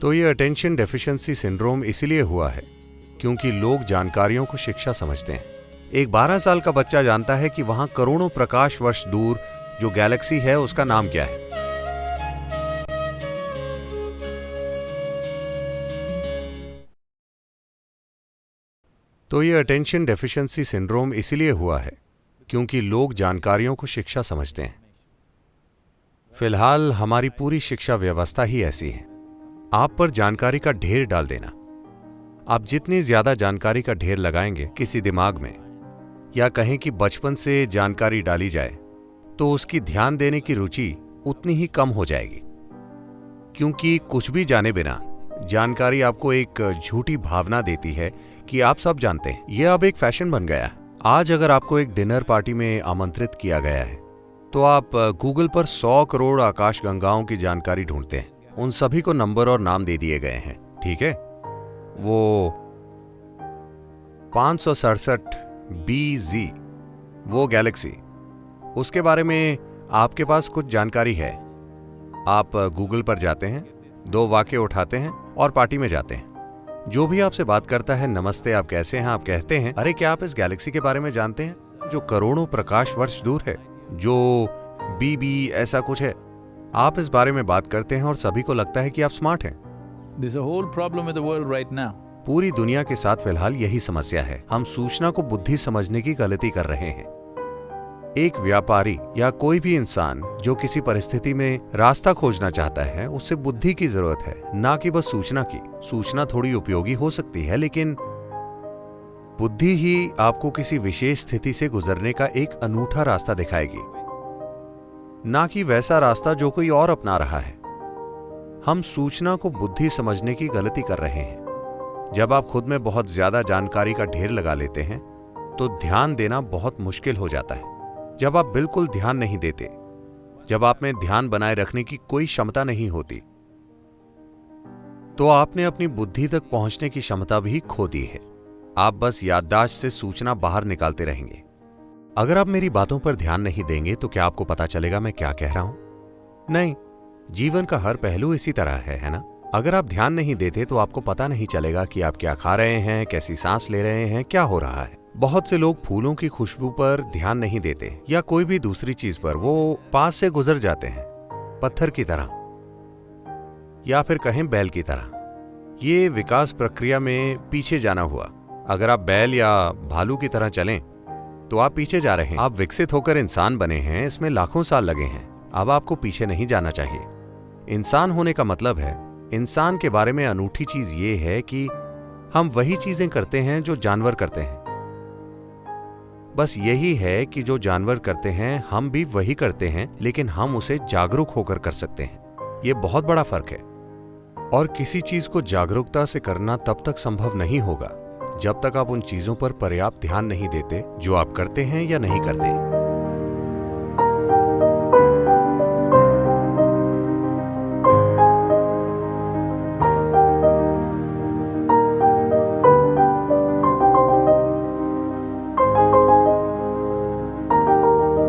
तो ये attention deficiency syndrome इसीलिए हुआ है क्योंकि लोग जानकारियों को शिक्षा समझते हैं। एक 12 साल का बच्चा जानता है कि वहां करोड़ों प्रकाश वर्ष दूर जो गैलेक्सी है उसका नाम क्या है। तो ये अटेंशन डेफिशिएंसी सिंड्रोम इसीलिए हुआ है क्योंकि लोग जानकारियों को शिक्षा समझते हैं। फिलहाल हमारी पूरी शिक्षा व्यवस्था ही ऐसी है, आप पर जानकारी का ढेर डाल देना। आप जितनी ज्यादा जानकारी का ढेर लगाएंगे किसी दिमाग में, या कहें कि बचपन से जानकारी डाली जाए, तो उसकी ध्यान देने की रुचि उतनी ही कम हो जाएगी। क्योंकि कुछ भी जाने बिना जानकारी आपको एक झूठी भावना देती है कि आप सब जानते हैं। यह अब एक फैशन बन गया है। आज अगर आपको एक डिनर पार्टी में आमंत्रित किया गया है तो आप गूगल पर 100 करोड़ आकाशगंगाओं की जानकारी ढूंढते हैं। उन सभी को नंबर और नाम दे दिए गए हैं, ठीक है। वो 567 BZ, वो गैलेक्सी, उसके बारे में आपके पास कुछ जानकारी है। आप गूगल पर जाते हैं, 2 वाक्य उठाते हैं और पार्टी में जाते हैं। जो भी आपसे बात करता है, नमस्ते, आप कैसे हैं, आप कहते हैं, अरे क्या आप इस गैलेक्सी के बारे में जानते हैं जो करोड़ों प्रकाश वर्ष दूर है, जो BB ऐसा कुछ है। आप इस बारे में बात करते हैं और सभी को लगता है कि आप स्मार्ट हैं। There's a whole problem with the world right now. पूरी दुनिया के साथ फिलहाल यही समस्या है। हम सूचना को बुद्धि समझने की गलती कर रहे हैं। एक व्यापारी या कोई भी इंसान जो किसी परिस्थिति में रास्ता खोजना चाहता है, उससे बुद्धि की जरूरत है, ना कि बस सूचना की। सूचना थोड़ी उपयोगी हो सकती है, लेकिन बुद्धि ही आपको किसी विशेष स्थिति से गुजरने का एक अनूठा रास्ता दिखाएगी, ना कि वैसा रास्ता जो कोई और अपना रहा है। हम सूचना को बुद्धि समझने की गलती कर रहे हैं। जब आप खुद में बहुत ज्यादा जानकारी का ढेर लगा लेते हैं तो ध्यान देना बहुत मुश्किल हो जाता है। जब आप बिल्कुल ध्यान नहीं देते, जब आप में ध्यान बनाए रखने की कोई क्षमता नहीं होती, तो आपने अपनी बुद्धि तक पहुंचने की क्षमता भी खो दी है। आप बस याददाश्त से सूचना बाहर निकालते रहेंगे। अगर आप मेरी बातों पर ध्यान नहीं देंगे तो क्या आपको पता चलेगा मैं क्या कह रहा हूं? नहीं, जीवन का हर पहलू इसी तरह है ना। अगर आप ध्यान नहीं देते तो आपको पता नहीं चलेगा कि आप क्या खा रहे हैं, कैसी सांस ले रहे हैं, क्या हो रहा है। बहुत से लोग फूलों की खुशबू पर ध्यान नहीं देते या कोई भी दूसरी चीज पर, वो पास से गुजर जाते हैं, पत्थर की तरह या फिर कहें बैल की तरह। ये विकास प्रक्रिया में पीछे जाना हुआ। अगर आप बैल या भालू की तरह चलें तो आप पीछे जा रहे हैं। आप विकसित होकर इंसान बने हैं, इसमें लाखों साल लगे हैं। अब आपको पीछे नहीं जाना चाहिए। इंसान होने का मतलब है, इंसान के बारे में अनूठी चीज ये है कि हम वही चीजें करते हैं जो जानवर करते हैं। बस यही है कि जो जानवर करते हैं हम भी वही करते हैं, लेकिन हम उसे जागरूक होकर कर सकते हैं। ये बहुत बड़ा फर्क है। और किसी चीज को जागरूकता से करना तब तक संभव नहीं होगा जब तक आप उन चीजों पर पर्याप्त ध्यान नहीं देते जो आप करते हैं या नहीं करते।